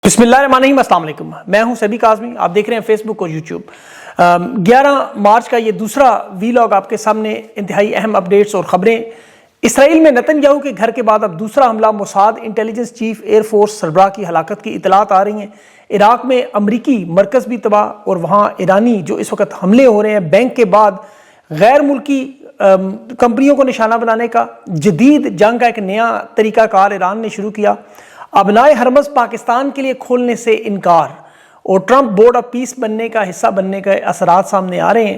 بسم اللہ الرحمن الرحیم، السلام علیکم۔ میں ہوں سبی کاظمی، آپ دیکھ رہے ہیں فیس بک اور یوٹیوب۔ 11 مارچ کا یہ دوسرا ویلاگ آپ کے سامنے انتہائی اہم اپڈیٹس اور خبریں۔ اسرائیل میں نتن یاہو کے گھر کے بعد اب دوسرا حملہ، Mossad intelligence chief air force سربراہ کی ہلاکت کی اطلاعات آ رہی ہیں۔ عراق میں امریکی مرکز بھی تباہ، اور وہاں ایرانی جو اس وقت حملے ہو رہے ہیں بینک کے بعد غیر ملکی کمپنیوں کو نشانہ بنانے کا جدید جنگ کا ایک نیا طریقہ کار ایران نے شروع کیا۔ ابنائے حرمز پاکستان کے لیے کھولنے سے انکار اور ٹرمپ بورڈ آف پیس بننے کا حصہ بننے کے اثرات سامنے آ رہے ہیں،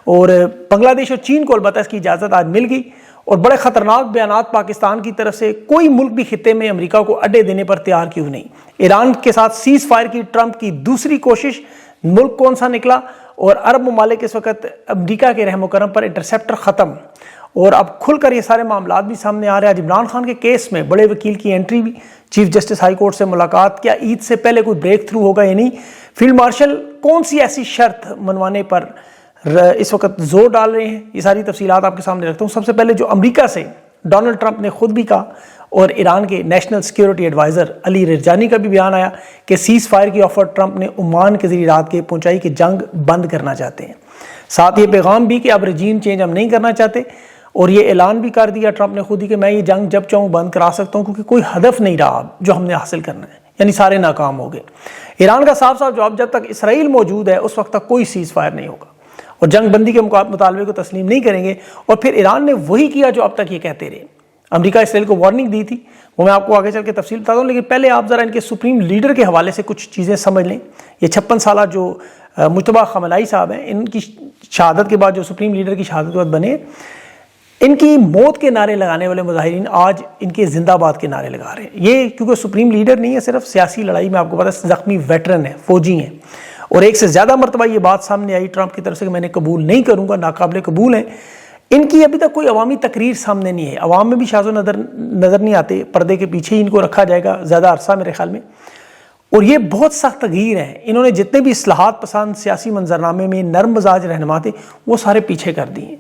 اور بنگلہ دیش اور چین کو البتہ اس کی اجازت آج مل گئی، اور بڑے خطرناک بیانات پاکستان کی طرف سے۔ کوئی ملک بھی خطے میں امریکہ کو اڈے دینے پر تیار کیوں نہیں؟ ایران کے ساتھ سیز فائر کی ٹرمپ کی دوسری کوشش، ملک کون سا نکلا؟ اور عرب ممالک اس وقت امریکہ کے رحم و کرم پر انٹرسیپٹر ختم، اور اب کھل کر یہ سارے معاملات بھی سامنے آ رہے ہیں۔ عمران خان کے کیس میں بڑے وکیل کی انٹری بھی، چیف جسٹس ہائی کورٹ سے ملاقات، کیا عید سے پہلے کوئی بریک تھرو ہوگا یا نہیں؟ فیلڈ مارشل کون سی ایسی شرط منوانے پر اس وقت زور ڈال رہے ہیں؟ یہ ساری تفصیلات آپ کے سامنے رکھتا ہوں۔ سب سے پہلے جو امریکہ سے ڈونلڈ ٹرمپ نے خود بھی کہا، اور ایران کے نیشنل سیکیورٹی ایڈوائزر علی رجانی کا بھی بیان آیا کہ سیز فائر کی آفر ٹرمپ نے عمان کے ذریعے رات کے پہنچائی کہ جنگ بند کرنا چاہتے ہیں۔ ساتھ یہ پیغام بھی کہ اب رجیم چینج ہم نہیں کرنا چاہتے، اور یہ اعلان بھی کر دیا ٹرمپ نے خود ہی کہ میں یہ جنگ جب چاہوں بند کرا سکتا ہوں، کیونکہ کوئی ہدف نہیں رہا جو ہم نے حاصل کرنا ہے، یعنی سارے ناکام ہو گئے۔ ایران کا صاف صاف جواب، جب تک اسرائیل موجود ہے اس وقت تک کوئی سیز فائر نہیں ہوگا، اور جنگ بندی کے مطالبے کو تسلیم نہیں کریں گے۔ اور پھر ایران نے وہی کیا جو اب تک یہ کہتے رہے۔ امریکہ اسرائیل کو وارننگ دی تھی، وہ میں آپ کو آگے چل کے تفصیل بتاتا ہوں، لیکن پہلے آپ ذرا ان کے سپریم لیڈر کے حوالے سے کچھ چیزیں سمجھ لیں۔ یہ 56 سالہ جو مجتبیٰ خامنائی صاحب ہیں، ان کی شہادت کے بعد جو سپریم لیڈر کی شہادت کے بعد بنے، ان کی موت کے نعرے لگانے والے مظاہرین آج ان کے زندہ باد کے نعرے لگا رہے ہیں۔ یہ کیونکہ سپریم لیڈر نہیں ہے، صرف سیاسی لڑائی میں آپ کو پتا ہے زخمی ویٹرن ہے، فوجی ہیں، اور ایک سے زیادہ مرتبہ یہ بات سامنے آئی ٹرمپ کی طرف سے کہ میں نے قبول نہیں کروں گا، ناقابل قبول ہیں۔ ان کی ابھی تک کوئی عوامی تقریر سامنے نہیں ہے، عوام میں بھی شاذ و نظر نہیں آتے، پردے کے پیچھے ہی ان کو رکھا جائے گا زیادہ عرصہ میرے خیال میں۔ اور یہ بہت سخت تغییر ہے، انہوں نے جتنے بھی اصلاحات پسند سیاسی منظرنامے میں نرم مزاج رہنما تھے وہ سارے پیچھے کر دیے،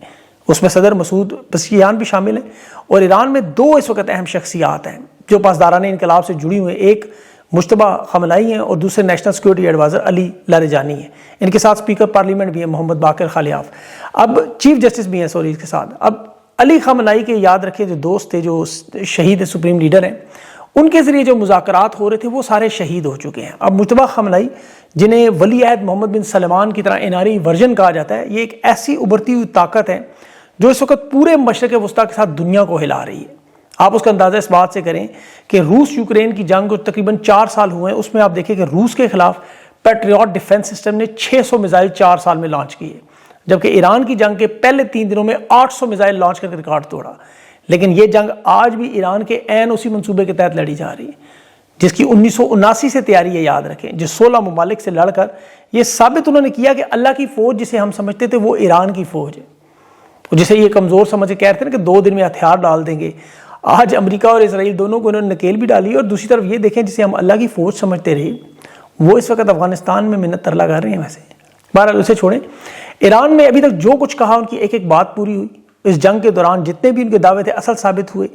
اس میں صدر مسعود پزشکیان بھی شامل ہیں۔ اور ایران میں دو اس وقت اہم شخصیات ہیں جو پاسداران انقلاب سے جڑی ہوئی ہیں، ایک مجتبیٰ خامنائی ہیں اور دوسرے نیشنل سیکورٹی ایڈوائزر علی لاریجانی ہیں۔ ان کے ساتھ اسپیکر پارلیمنٹ بھی ہیں محمد باقر خالیاف، اب چیف جسٹس بھی ہیں اس کے ساتھ۔ اب علی خامنائی کے یاد رکھے جو دوست تھے، جو شہید سپریم لیڈر ہیں، ان کے ذریعے جو مذاکرات ہو رہے تھے وہ سارے شہید ہو چکے ہیں۔ اب مجتبیٰ خامنائی، جنہیں ولی عہد محمد بن سلمان کی طرح NRA ورژن کہا جاتا ہے، یہ ایک ایسی ابھرتی ہوئی طاقت ہے جو اس وقت پورے مشرق وسطیٰ کے ساتھ دنیا کو ہلا رہی ہے۔ آپ اس کا اندازہ اس بات سے کریں کہ روس یوکرین کی جنگ کو تقریباً 4 سال ہوئے ہیں، اس میں آپ دیکھیں کہ روس کے خلاف پیٹریوٹ ڈیفنس سسٹم نے 600 میزائل 4 سال میں لانچ کیے، جبکہ ایران کی جنگ کے پہلے 3 دنوں میں 800 میزائل لانچ کر کے ریکارڈ توڑا۔ لیکن یہ جنگ آج بھی ایران کے عین اسی منصوبے کے تحت لڑی جا رہی ہے جس کی 1979 سے تیاری ہے، یاد رکھیں، جو 16 ممالک سے لڑ کر یہ ثابت انہوں نے کیا کہ اللہ کی فوج جسے ہم سمجھتے تھے وہ ایران کی فوج ہے، جسے یہ کمزور سمجھ کے کہتے ہیں کہ 2 دن میں ہتھیار ڈال دیں گے۔ آج امریکہ اور اسرائیل دونوں کو انہوں نے نکیل بھی ڈالی، اور دوسری طرف یہ دیکھیں جسے ہم اللہ کی فوج سمجھتے رہے وہ اس وقت افغانستان میں منت ترلا کر رہے ہیں۔ ویسے بہرحال اسے چھوڑیں، ایران میں ابھی تک جو کچھ کہا ان کی ایک ایک بات پوری ہوئی۔ اس جنگ کے دوران جتنے بھی ان کے دعوے تھے اصل ثابت ہوئے۔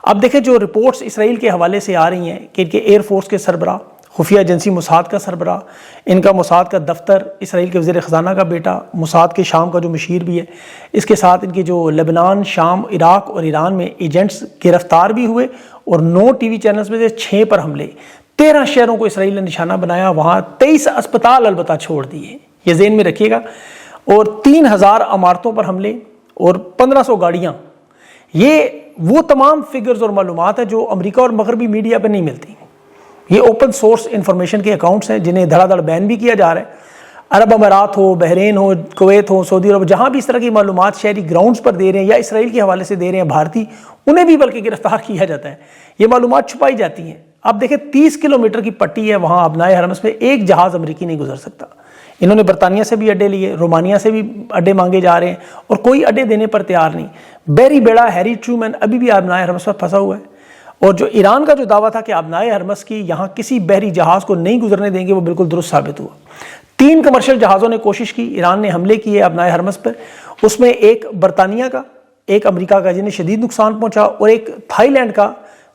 اب دیکھیں جو رپورٹس اسرائیل کے حوالے سے آ رہی ہیں کہ ان کے ایئر فورس کے سربراہ، خفیہ ایجنسی موساد کا سربراہ، ان کا موساد کا دفتر، اسرائیل کے وزیر خزانہ کا بیٹا، موساد کے شام کا جو مشیر بھی ہے، اس کے ساتھ ان کے جو لبنان، شام، عراق اور ایران میں ایجنٹس گرفتار بھی ہوئے، اور 9 ٹی وی چینلز میں سے 6 پر حملے، 13 شہروں کو اسرائیل نے نشانہ بنایا، وہاں 23 اسپتال البتہ چھوڑ دیے، یہ ذہن میں رکھیے گا، اور 3000 عمارتوں پر حملے اور 1500 گاڑیاں۔ یہ وہ تمام فگرز اور معلومات ہیں جو امریکہ اور مغربی میڈیا پہ نہیں ملتی۔ یہ اوپن سورس انفارمیشن کے اکاؤنٹس ہیں جنہیں دھڑا دھڑ بین بھی کیا جا رہا ہے۔ عرب امارات ہو، بحرین ہو، کویت ہو، سعودی عرب، جہاں بھی اس طرح کی معلومات شہری گراؤنڈز پر دے رہے ہیں یا اسرائیل کے حوالے سے دے رہے ہیں بھارتی، انہیں بھی بلکہ گرفتار کیا جاتا ہے، یہ معلومات چھپائی جاتی ہیں۔ اب دیکھیں 30 کلومیٹر کی پٹی ہے وہاں ابنائے حرمز میں، ایک جہاز امریکی نہیں گزر سکتا۔ انہوں نے برطانیہ سے بھی اڈے لیے، رومانیہ سے بھی اڈے مانگے جا رہے ہیں، اور کوئی اڈے دینے پر تیار نہیں۔ بیری بیڑا ہیری ٹرومین ابھی بھی ابنائے حرمز پر پھنسا ہوا ہے، اور جو ایران کا جو دعویٰ تھا کہ ابنائے حرمز کی یہاں کسی بحری جہاز کو نہیں گزرنے دیں گے وہ بالکل درست ثابت ہوا۔ 3 کمرشل جہازوں نے کوشش کی، ایران نے حملے کیے ابنائے حرمز پر، اس میں ایک برطانیہ کا، ایک امریکہ کا جنہیں شدید نقصان پہنچا، اور ایک تھائی لینڈ کا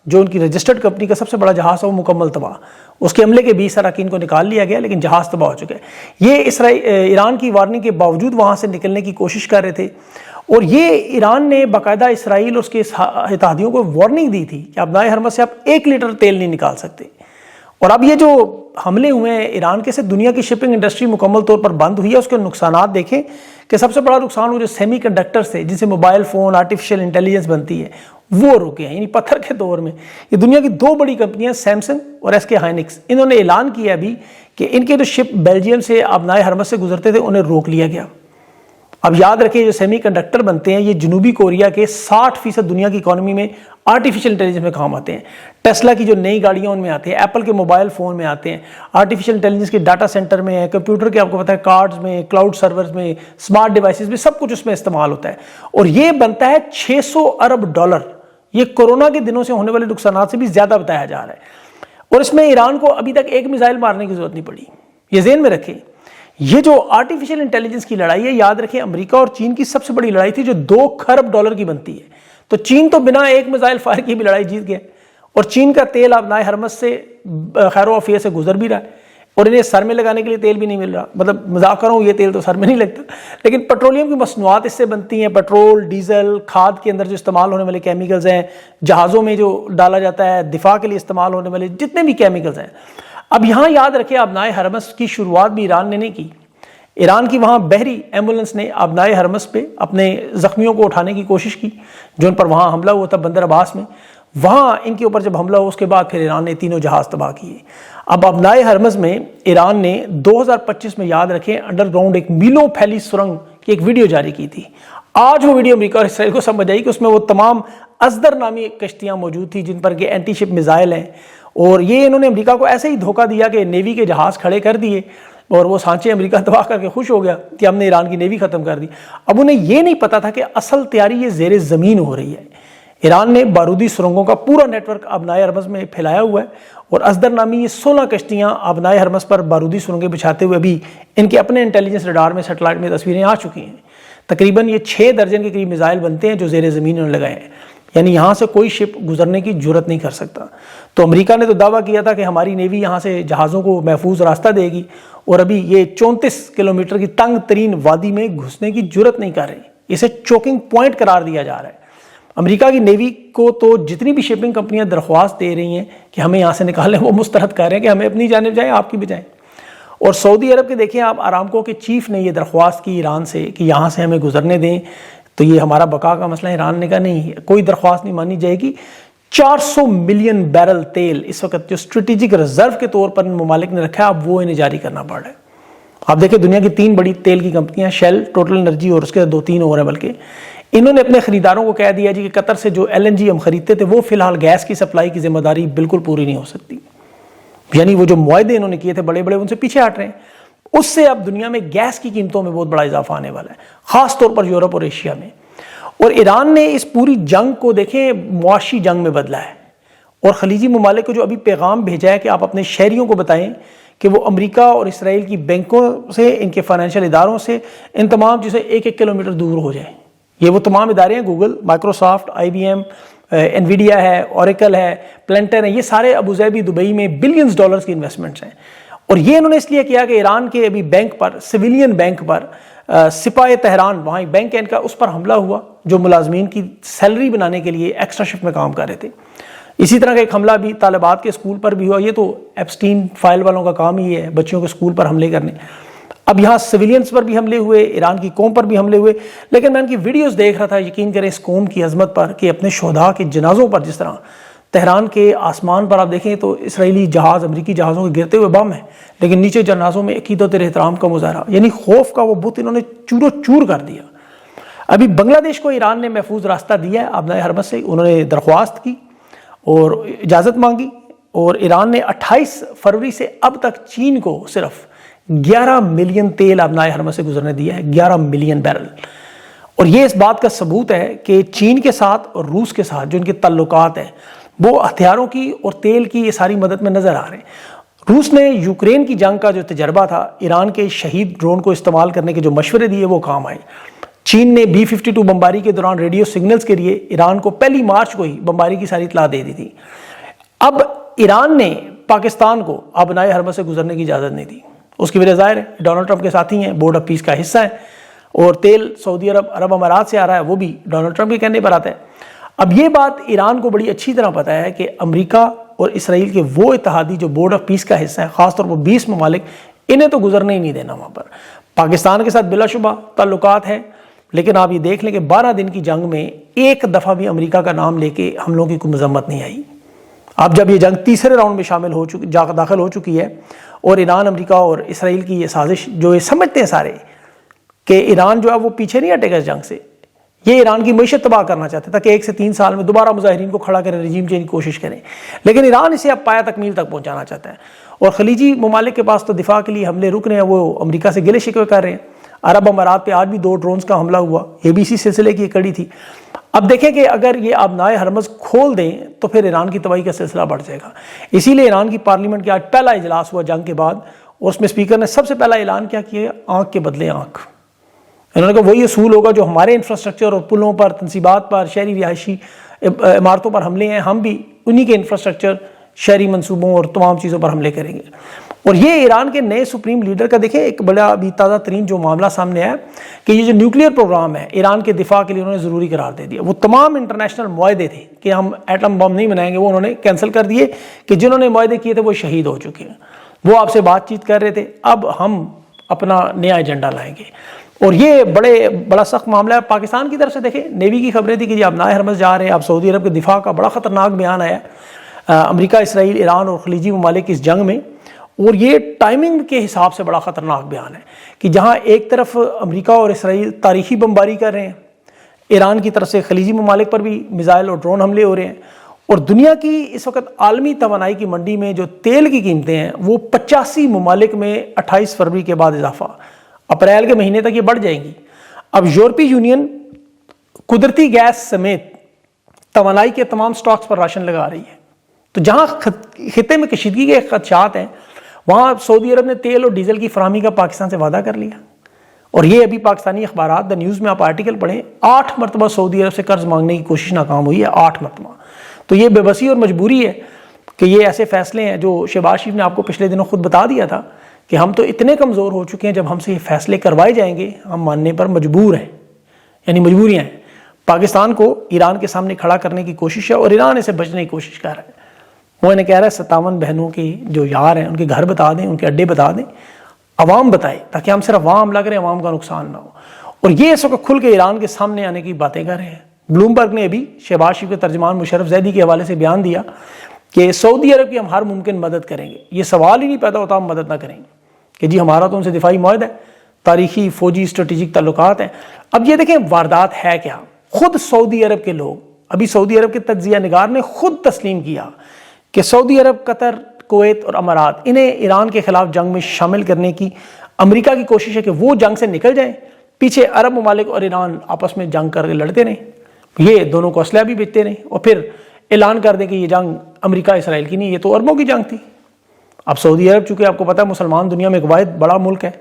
جو ان کی رجسٹرڈ کمپنی کا سب سے بڑا جہاز ہے وہ مکمل تباہ. اس کے عملے کے 20 اراکین کو نکال لیا گیا لیکن جہاز تباہ ہو چکا ہے. یہ ایران کی وارننگ کے باوجود وہاں سے نکلنے کی کوشش کر رہے تھے اور یہ ایران نے باقاعدہ اسرائیل اور اس کے اتحادیوں کو وارننگ دی تھی کہ ابنائے حرمس سے آپ 1 لیٹر تیل نہیں نکال سکتے. اور اب یہ جو حملے ہوئے ہیں ایران کے سے دنیا کی شپنگ انڈسٹری مکمل طور پر بند ہوئی ہے. اس کے نقصانات دیکھیں کہ سب سے بڑا نقصان وہ جو سیمی کنڈکٹرز تھے جن سے موبائل فون آرٹیفیشل انٹیلیجنس بنتی ہے وہ رکے ہیں. یعنی پتھر کے دور میں یہ دنیا کی 2 بڑی کمپنیاں سیمسنگ اور SK ہائنکس انہوں نے اعلان کیا ابھی کہ ان کے جو شپ بیلجیم سے ابنائے حرمس سے گزرتے تھے انہیں روک لیا گیا. اب یاد رکھیں جو سیمی کنڈکٹر بنتے ہیں یہ جنوبی کوریا کے 60% دنیا کی اکانومی میں آرٹیفیشل انٹیلیجنس میں کام آتے ہیں. ٹیسلا کی جو نئی گاڑیاں ان میں آتے ہیں, ایپل کے موبائل فون میں آتے ہیں, آرٹیفیشل انٹیلیجنس کے ڈاٹا سینٹر میں ہے, کمپیوٹر کے آپ کو پتہ ہے کارڈز میں, کلاؤڈ سرورز میں, اسمارٹ ڈیوائسز میں, سب کچھ اس میں استعمال ہوتا ہے. اور یہ بنتا ہے $600 ارب. یہ کورونا کے دنوں سے ہونے والے نقصانات سے بھی زیادہ بتایا جا رہا ہے. اور اس میں ایران کو ابھی تک 1 میزائل مارنے کی ضرورت نہیں پڑی. یہ ذہن میں رکھیں. یہ جو آرٹیفیشل انٹیلیجنس کی لڑائی ہے یاد رکھیں امریکہ اور چین کی سب سے بڑی لڑائی تھی جو $2 کھرب کی بنتی ہے. تو چین تو بنا 1 میزائل فائر کی بھی لڑائی جیت گیا اور چین کا تیل ابنائے حرمس سے خیر و عافیت سے گزر بھی رہا ہے اور انہیں سر میں لگانے کے لیے تیل بھی نہیں مل رہا. مطلب مذاق کر رہا ہوں, یہ تیل تو سر میں نہیں لگتا لیکن پیٹرولیم کی مصنوعات اس سے بنتی ہیں. پیٹرول, ڈیزل, کھاد کے اندر جو استعمال ہونے والے کیمیکلز ہیں, جہازوں میں جو ڈالا جاتا ہے, دفاع کے لیے استعمال ہونے والے جتنے بھی کیمیکلز ہیں. اب یہاں یاد رکھیں ابنائے حرمس کی شروعات بھی ایران نے نہیں کی. ایران کی وہاں بحری ایمبولنس نے ابنائے حرمس پہ اپنے زخمیوں کو اٹھانے کی کوشش کی جو ان پر وہاں حملہ ہوا تھا بندر عباس میں. وہاں ان کے اوپر جب حملہ ہوا اس کے بعد پھر ایران نے 3 جہاز تباہ کیے. اب ابنائے حرمس میں ایران نے 2025 میں یاد رکھیں انڈر گراؤنڈ ایک میلوں پھیلی سرنگ کی ایک ویڈیو جاری کی تھی. آج وہ ویڈیو امریکہ اور اسرائیل کو سمجھ آئی کہ اس میں وہ تمام ازدر نامی کشتیاں موجود تھیں جن پر کہ اینٹی شپ میزائل ہیں. اور یہ انہوں نے امریکہ کو ایسے ہی دھوکہ دیا کہ نیوی کے جہاز کھڑے کر دیے اور وہ سانچے امریکہ تباہ کر کے خوش ہو گیا کہ ہم نے ایران کی نیوی ختم کر دی. اب انہیں یہ نہیں پتا تھا کہ اصل تیاری یہ زیر زمین ہو رہی ہے. ایران نے بارودی سرنگوں کا پورا نیٹ ورک ابنائے حرمس میں پھیلایا ہوا ہے اور ازدر نامی یہ 16 کشتیاں ابنائے حرمس پر بارودی سرنگیں بچھاتے ہوئے ابھی ان کے اپنے انٹیلیجنس ریڈار میں سیٹلائٹ میں تصویریں آ چکی ہیں. تقریباً یہ 6 درجن کے قریب میزائل بنتے ہیں جو زیر زمین انہوں نے لگائے ہیں. یعنی یہاں سے کوئی شپ گزرنے کی جرت نہیں کر سکتا. تو امریکہ نے تو دعویٰ کیا تھا کہ ہماری نیوی یہاں سے جہازوں کو محفوظ راستہ دے گی اور ابھی یہ 34 کلومیٹر کی تنگ ترین وادی میں گھسنے کی جرت نہیں کر رہی. اسے چوکنگ پوائنٹ قرار دیا جا رہا ہے. امریکہ کی نیوی کو تو جتنی بھی شپنگ کمپنیاں درخواست دے رہی ہیں کہ ہمیں یہاں سے نکالیں وہ مسترد کر رہے ہیں کہ ہمیں اپنی جانب جائیں آپ کی بجائیں. اور سعودی عرب کے دیکھیں آپ آرامکو کے چیف نے یہ درخواست کی ایران سے کہ یہاں سے ہمیں گزرنے دیں. تو یہ ہمارا بقا کا مسئلہ ایران نے کہا نہیں, کوئی درخواست نہیں مانی جائے گی. 400 ملین بیرل تیل اس وقت جو اسٹریٹجک ریزرو کے طور پر ان ممالک نے رکھا ہے اب وہ انہیں جاری کرنا پڑ رہا ہے. آپ دیکھیں دنیا کی 3 بڑی تیل کی کمپنیاں شیل, ٹوٹل انرجی اور اس کے 2-3 اور ہیں بلکہ انہوں نے اپنے خریداروں کو کہہ دیا جی کہ قطر سے جو LNG ہم خریدتے تھے وہ فی الحال گیس کی سپلائی کی ذمہ داری بالکل پوری نہیں ہو سکتی. یعنی وہ جو معاہدے انہوں نے کیے تھے بڑے بڑے ان سے پیچھے ہٹ رہے ہیں. اس سے اب دنیا میں گیس کی قیمتوں میں بہت بڑا اضافہ آنے والا ہے خاص طور پر یورپ اور ایشیا میں. اور ایران نے اس پوری جنگ کو دیکھیں معاشی جنگ میں بدلا ہے اور خلیجی ممالک کو جو ابھی پیغام بھیجا ہے کہ آپ اپنے شہریوں کو بتائیں کہ وہ امریکہ اور اسرائیل کی بینکوں سے, ان کے فائنینشیل اداروں سے, ان تمام چیزیں 1-1 کلومیٹر دور ہو جائیں. یہ وہ تمام ادارے ہیں گوگل, مائکروسافٹ, IBM, انویڈیا ہے, اوریکل ہے, پلنٹر ہے, یہ سارے ابوظہبی دبئی میں بلینز ڈالرز کی انویسٹمنٹس ہیں. اور یہ انہوں نے اس لیے کیا کہ ایران کے ابھی بینک پر, سویلین بینک پر, سپاہ تہران وہاں ایک بینک ہے ان کا, اس پر حملہ ہوا جو ملازمین کی سیلری بنانے کے لیے ایکسٹرا شفٹ میں کام کر رہے تھے. اسی طرح کا ایک حملہ بھی طالبات کے اسکول پر بھی ہوا. یہ تو ایپسٹین فائل والوں کا کام ہی ہے بچوں کے اسکول پر حملے کرنے. اب یہاں سویلینز پر بھی حملے ہوئے, ایران کی قوم پر بھی حملے ہوئے. لیکن میں ان کی ویڈیوز دیکھ رہا تھا, یقین کریں اس قوم کی عظمت پر کہ اپنے شہداء کے جنازوں پر جس طرح تہران کے آسمان پر آپ دیکھیں تو اسرائیلی جہاز, امریکی جہازوں کے گرتے ہوئے بم ہیں لیکن نیچے جنازوں میں عقیدت اور احترام کا مظاہرہ. یعنی خوف کا وہ بت انہوں نے چورو چور کر دیا. ابھی بنگلہ دیش کو ایران نے محفوظ راستہ دیا ہے ابنائے حرمس سے. انہوں نے درخواست کی اور اجازت مانگی اور ایران نے 28 فروری سے اب تک چین کو صرف 11 ملین تیل ابنائے حرمس سے گزرنے دیا ہے, 11 ملین بیرل. اور یہ اس بات کا ثبوت ہے کہ چین کے ساتھ اور روس کے ساتھ جو ان کے تعلقات ہیں وہ ہتھیاروں کی اور تیل کی یہ ساری مدد میں نظر آ رہے ہیں. روس نے یوکرین کی جنگ کا جو تجربہ تھا, ایران کے شہید ڈرون کو استعمال کرنے کے جو مشورے دیے وہ کام آئے. چین نے B-52 بمباری کے دوران ریڈیو سگنلز کے لیے ایران کو پہلی مارچ کو ہی بمباری کی ساری اطلاع دے دی تھی. اب ایران نے پاکستان کو آبنائے حرمت سے گزرنے کی اجازت نہیں دی. اس کی وجہ ظاہر ہے ڈونلڈ ٹرمپ کے ساتھی ہیں, بورڈ آف پیس کا حصہ ہیں, اور تیل سعودی عرب امارات سے آ رہا ہے, وہ بھی ڈونلڈ ٹرمپ کے کہنے پر آتا ہے. اب یہ بات ایران کو بڑی اچھی طرح پتہ ہے کہ امریکہ اور اسرائیل کے وہ اتحادی جو بورڈ آف پیس کا حصہ ہیں, خاص طور پر 20 ممالک, انہیں تو گزرنے ہی نہیں دینا وہاں پر. پاکستان کے ساتھ بلا شبہ تعلقات ہیں, لیکن آپ یہ دیکھ لیں کہ 12 دن کی جنگ میں ایک دفعہ بھی امریکہ کا نام لے کے ہم لوگوں کی کوئی مذمت نہیں آئی. اب جب یہ جنگ تیسرے راؤنڈ میں داخل ہو چکی ہے, اور ایران, امریکہ اور اسرائیل کی یہ سازش جو یہ سمجھتے ہیں سارے کہ ایران جو ہے وہ پیچھے نہیں ہٹے گا اس جنگ سے, یہ ایران کی معیشت تباہ کرنا چاہتے تاکہ 1 سے 3 سال میں دوبارہ مظاہرین کو کھڑا کریں, رجیم چینج کی کوشش کریں, لیکن ایران اسے اب پایا تکمیل تک پہنچانا چاہتا ہے. اور خلیجی ممالک کے پاس تو دفاع کے لیے حملے رک رہے ہیں, وہ امریکہ سے گلے شکوے کر رہے ہیں. عرب امارات پہ آج بھی 2 ڈرونز کا حملہ ہوا, یہ بھی اسی سلسلے کی کڑی تھی. اب دیکھیں کہ اگر یہ آبنائے حرمز کھول دیں تو پھر ایران کی تباہی کا سلسلہ بڑھ جائے گا. اسی لیے ایران کی پارلیمنٹ کا آج پہلا اجلاس ہوا جنگ کے بعد, اور اس میں اسپیکر نے سب سے پہلا اعلان کیا آنکھ کے بدلے آنکھ. انہوں نے کہا وہی اصول ہوگا جو ہمارے انفراسٹرکچر اور پلوں پر, تنصیبات پر, شہری رہائشی عمارتوں پر حملے ہیں, ہم بھی انہی کے انفراسٹرکچر, شہری منصوبوں اور تمام چیزوں پر حملے کریں گے. اور یہ ایران کے نئے سپریم لیڈر کا دیکھیں ایک بڑا ابھی تازہ ترین جو معاملہ سامنے آیا کہ یہ جو نیوکلیئر پروگرام ہے ایران کے دفاع کے لیے انہوں نے ضروری قرار دے دیا. وہ تمام انٹرنیشنل معاہدے تھے کہ ہم ایٹم بم نہیں بنائیں گے, وہ انہوں نے کینسل کر دیے کہ جنہوں نے معاہدے کیے تھے وہ شہید ہو چکے ہیں. وہ آپ سے بات چیت کر رہے تھے, اب ہم اپنا نیا ایجنڈا لائیں گے. اور یہ بڑا سخت معاملہ ہے. پاکستان کی طرف سے دیکھیں نیوی کی خبریں تھی کہ یہ آبنائے حرمز جا رہے ہیں. اب سعودی عرب کے دفاع کا بڑا خطرناک بیان آیا امریکہ, اسرائیل, ایران اور خلیجی ممالک کی اس جنگ میں. اور یہ ٹائمنگ کے حساب سے بڑا خطرناک بیان ہے کہ جہاں ایک طرف امریکہ اور اسرائیل تاریخی بمباری کر رہے ہیں, ایران کی طرف سے خلیجی ممالک پر بھی میزائل اور ڈرون حملے ہو رہے ہیں, اور دنیا کی اس وقت عالمی توانائی کی منڈی میں جو تیل کی قیمتیں ہیں وہ 85 ممالک میں 28 فروری کے بعد اضافہ, اپریل کے مہینے تک یہ بڑھ جائیں گی. اب یورپی یونین قدرتی گیس سمیت توانائی کے تمام سٹاکس پر راشن لگا رہی ہے. تو جہاں خطے میں کشیدگی کے خدشات ہیں وہاں سعودی عرب نے تیل اور ڈیزل کی فراہمی کا پاکستان سے وعدہ کر لیا. اور یہ ابھی پاکستانی اخبارات دا نیوز میں آپ آرٹیکل پڑھیں, 8 مرتبہ سعودی عرب سے قرض مانگنے کی کوشش ناکام ہوئی ہے, 8 مرتبہ. تو یہ بے بسی اور مجبوری ہے کہ یہ ایسے فیصلے ہیں جو شہباز شریف نے آپ کو پچھلے دنوں خود بتا دیا تھا کہ ہم تو اتنے کمزور ہو چکے ہیں, جب ہم سے یہ فیصلے کروائے جائیں گے ہم ماننے پر مجبور ہیں, یعنی مجبوریاں ہیں. پاکستان کو ایران کے سامنے کھڑا کرنے کی کوشش ہے اور ایران اسے بچنے کی کوشش کر رہا ہے. وہ انہیں کہہ رہا ہے 57 بہنوں کے جو یار ہیں ان کے گھر بتا دیں, ان کے اڈے بتا دیں, عوام بتائے, تاکہ ہم صرف وہاں حملہ کریں, عوام کا نقصان نہ ہو. اور یہ اس وقت کھل کے ایران کے سامنے آنے کی باتیں کر رہے ہیں. بلومبرگ نے ابھی شہباز شریف کے ترجمان مشرف زیدی کے حوالے سے بیان دیا کہ سعودی عرب کی ہم ہر ممکن مدد کریں گے. یہ سوال ہی نہیں پیدا ہوتا ہم مدد نہ کریں گے کہ جی ہمارا تو ان سے دفاعی معاہدہ ہے, تاریخی فوجی اسٹریٹجک تعلقات ہیں. اب یہ دیکھیں واردات ہے کیا. خود سعودی عرب کے لوگ, ابھی سعودی عرب کے تجزیہ نگار نے خود تسلیم کیا کہ سعودی عرب, قطر, کویت اور امارات, انہیں ایران کے خلاف جنگ میں شامل کرنے کی امریکہ کی کوشش ہے کہ وہ جنگ سے نکل جائیں, پیچھے عرب ممالک اور ایران آپس میں جنگ کر کے لڑتے رہیں, یہ دونوں کو اسلحہ بھی بیچتے رہیں, اور پھر اعلان کر دیں کہ یہ جنگ امریکہ اسرائیل کی نہیں, یہ تو عربوں کی جنگ تھی. اب سعودی عرب چونکہ آپ کو پتہ ہے مسلمان دنیا میں ایک واحد بڑا ملک ہے,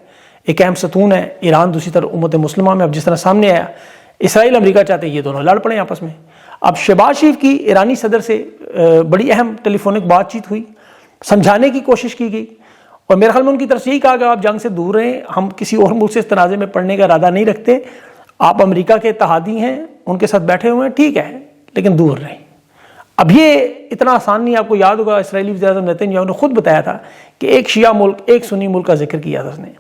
ایک اہم ستون ہے, ایران دوسری طرف امت مسلمہ میں. اب جس طرح سامنے آیا اسرائیل امریکہ چاہتے ہیں یہ دونوں لڑ پڑیں آپس میں. اب شہباز شریف کی ایرانی صدر سے بڑی اہم ٹیلی فونک بات چیت ہوئی, سمجھانے کی کوشش کی گئی, اور میرے خیال میں ان کی طرف سے یہی کہا کہ آپ جنگ سے دور رہیں, ہم کسی اور ملک سے اس تنازع میں پڑنے کا ارادہ نہیں رکھتے, آپ امریکہ کے اتحادی ہیں, ان کے ساتھ بیٹھے ہوئے ہیں, ٹھیک ہے, لیکن دور رہیں. اب یہ اتنا آسان نہیں. آپ کو یاد ہوگا اسرائیلی وزیر اعظم نیتن یاہو نے خود بتایا تھا کہ ایک شیعہ ملک, ایک سنی ملک کا ذکر کیا تھا اس نے.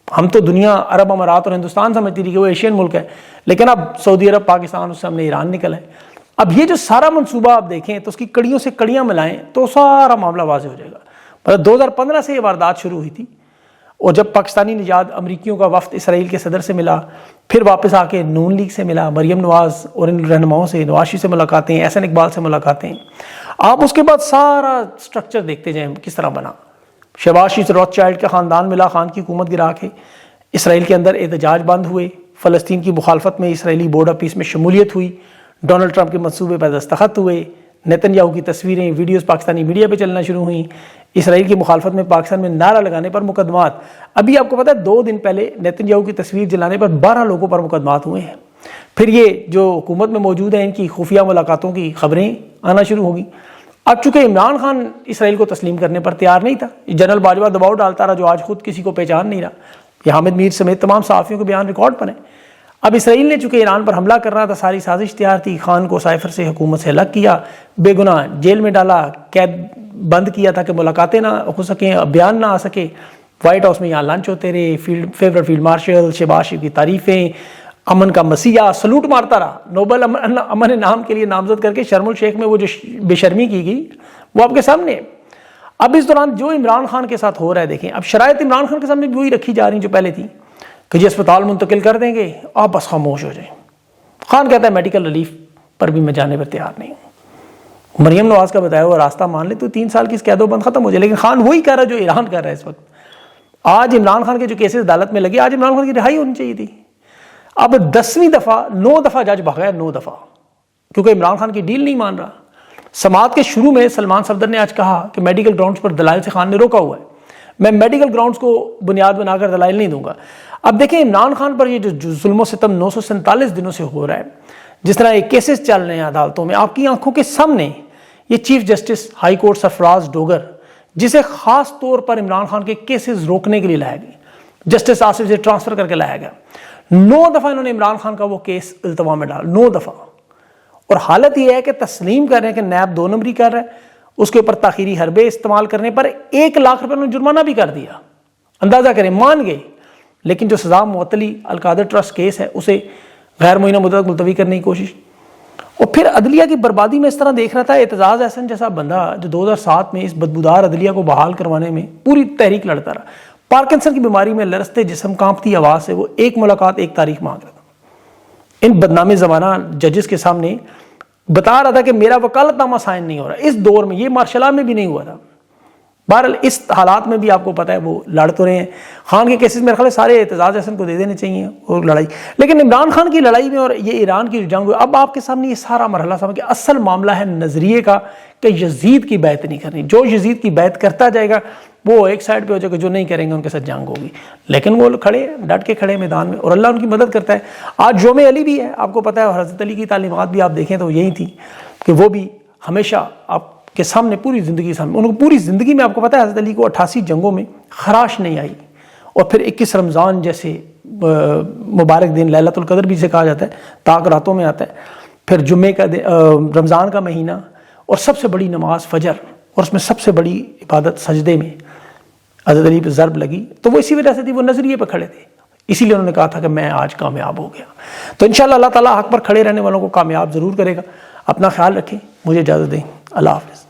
ہم تو دنیا عرب امارات اور ہندوستان سمجھتی تھی کہ وہ ایشین ملک ہے, لیکن اب سعودی عرب, پاکستان, اس سے ہم نے ایران نکل ہے. اب یہ جو سارا منصوبہ آپ دیکھیں تو اس کی کڑیوں سے کڑیاں ملائیں تو سارا معاملہ واضح ہو جائے گا. مطلب 2015 سے یہ واردات شروع ہوئی تھی, اور جب پاکستانی نژاد امریکیوں کا وفد اسرائیل کے صدر سے ملا, پھر واپس آ کے نون لیگ سے ملا, مریم نواز اور ان رہنماؤں سے, نواز شریف سے ملاقاتیں, احسن اقبال سے ملاقاتیں, آپ اس کے بعد سارا سٹرکچر دیکھتے جائیں کس طرح بنا. شہباز شریف سے روتھ چائلڈ کا خاندان ملا, خان کی حکومت گرا کے اسرائیل کے اندر احتجاج بند ہوئے, فلسطین کی مخالفت میں اسرائیلی بورڈ آف پیس میں شمولیت ہوئی, ڈونلڈ ٹرمپ کے منصوبے پر دستخط ہوئے, نیتن یاہو کی تصویریں, ویڈیوز پاکستانی میڈیا پہ چلنا شروع ہوئیں, اسرائیل کی مخالفت میں پاکستان میں نعرہ لگانے پر مقدمات. ابھی آپ کو پتا ہے 2 دن پہلے نیتن یاہو کی تصویر جلانے پر 12 لوگوں پر مقدمات ہوئے ہیں. پھر یہ جو حکومت میں موجود ہیں ان کی خفیہ ملاقاتوں کی خبریں آنا شروع ہوگی. اب چونکہ عمران خان اسرائیل کو تسلیم کرنے پر تیار نہیں تھا, جنرل باجوہ دباؤ ڈالتا رہا جو آج خود کسی کو پہچان نہیں رہا. یہ حامد میر سمیت تمام صحافیوں کے بیان ریکارڈ پر ہیں. اب اسرائیل نے چونکہ ایران پر حملہ کرنا تھا, ساری سازش تیار تھی, خان کو سائفر سے حکومت سے الگ کیا, بے گناہ جیل میں ڈالا, قید بند کیا تھا کہ ملاقاتیں نہ ہو سکیں, بیان نہ آ سکے. وائٹ ہاؤس میں یہاں لنچ ہوتے رہے, فیورٹ فیلڈ مارشل شہباز شریف کی تعریفیں, امن کا مسیحا سلوٹ مارتا رہا. نوبل امن نام کے لیے نامزد کر کے شرم الشیخ میں وہ جو بے شرمی کی گئی وہ آپ کے سامنے. اب اس دوران جو عمران خان کے ساتھ ہو رہا ہے دیکھیں, اب شرائط عمران خان کے سامنے بھی وہی رکھی جا رہی جو پہلے تھی کہ جی اسپتال منتقل کر دیں گے, آپ بس خاموش ہو جائیں. خان کہتا ہے میڈیکل ریلیف پر بھی میں جانے پر تیار نہیں ہوں. مریم نواز کا بتایا ہوا راستہ مان لے تو 3 سال کی اس قید و بند ختم ہو جائے. لیکن خان وہی کہہ رہا ہے جو ایران کر رہا ہے اس وقت. آج عمران خان کے جو کیسز عدالت میں لگے, آج عمران خان کی رہائی ہونی چاہیے تھی. اب 10ویں دفعہ 9 دفعہ جج بھاگا ہے, 9 دفعہ, کیونکہ عمران خان کی ڈیل نہیں مان رہا. سماعت کے شروع میں سلمان صفدر نے آج کہا کہ میڈیکل گراؤنڈز پر دلائل سے خان نے روکا ہوا ہے. میں میڈیکل گراؤنڈز کو بنیاد بنا کر دلائل نہیں دوں گا. اب دیکھیں عمران خان پر یہ جو ظلم و ستم 947 دنوں سے ہو رہا ہے, جس طرح یہ کیسز چل رہے ہیں عدالتوں میں, آپ کی آنکھوں کے سامنے یہ چیف جسٹس ہائی کورٹ سرفراز ڈوگر, جسے خاص طور پر عمران خان کے کیسز روکنے کے لیے لایا گیا, جسٹس آصف سے ٹرانسفر کر کے لایا گیا. 9 دفعہ انہوں نے عمران خان کا وہ کیس التوا میں ڈالا, 9 دفعہ. اور حالت یہ ہے کہ تسلیم کر رہے ہیں کہ نیب 2 نمبری کر رہا ہے, اس کے اوپر تاخیری حربے استعمال کرنے پر 1 لاکھ روپے انہوں نے جرمانہ بھی کر دیا. اندازہ کریں, مان گئے. لیکن جو سزا معطلی القادر ٹرسٹ کیس ہے اسے غیر معینہ مدت ملتوی کرنے کی کوشش. اور پھر عدلیہ کی بربادی میں اس طرح دیکھ رہا تھا اعتزاز احسن جیسا بندہ جو 2007 میں اس بدبودار عدلیہ کو بحال کروانے میں پوری تحریک لڑتا رہا. پارکنسن کی بیماری میں لرزتے جسم کانپتی آواز سے وہ 1 ملاقات 1 تاریخ مانگ رہا تھا. ان بدنام زمانہ ججز کے سامنے بتا رہا تھا کہ میرا وکالت نامہ سائن نہیں ہو رہا. اس دور میں, یہ مارشل لا میں بھی نہیں ہوا تھا. بہرحال اس حالات میں بھی آپ کو پتہ ہے وہ لڑ تو رہے ہیں. خان کے کیسز میرے خیال سارے اعتزاز احسن کو دے دینے چاہیے اور لڑائی. لیکن عمران خان کی لڑائی میں اور یہ ایران کی جنگ, اب آپ کے سامنے یہ سارا مرحلہ سامنے کہ اصل معاملہ ہے نظریے کا کہ یزید کی بیعت نہیں کرنی. جو یزید کی بیعت کرتا جائے گا وہ ایک سائڈ پہ ہو جائے گا, جو نہیں کریں گے ان کے ساتھ جنگ ہوگی. لیکن وہ کھڑے ڈٹ کے کھڑے میدان میں اور اللہ ان کی مدد کرتا ہے. آج یوم علی بھی ہے, آپ کو پتہ ہے, اور حضرت علی کی تعلیمات بھی آپ دیکھیں تو یہی تھی کہ وہ بھی ہمیشہ آپ کے سامنے پوری زندگی سامنے, ان کو پوری زندگی میں آپ کو پتہ ہے حضرت علی کو 88 جنگوں میں خراش نہیں آئی. اور پھر 21 رمضان جیسے مبارک دن, لیلۃ القدر بھی سے کہا جاتا ہے, طاق راتوں میں آتا ہے, پھر جمعے کا رمضان کا مہینہ, اور سب سے بڑی نماز فجر, اور اس میں سب سے بڑی عبادت سجدے میں حضرت علی پہ ضرب لگی. تو وہ اسی وجہ سے تھی, وہ نظریے پہ کھڑے تھے, اسی لیے انہوں نے کہا تھا کہ میں آج کامیاب ہو گیا. تو انشاءاللہ اللہ تعالیٰ حق پر کھڑے رہنے والوں کو کامیاب ضرور کرے گا. اپنا خیال رکھیں, مجھے اجازت دیں, اللہ حافظ.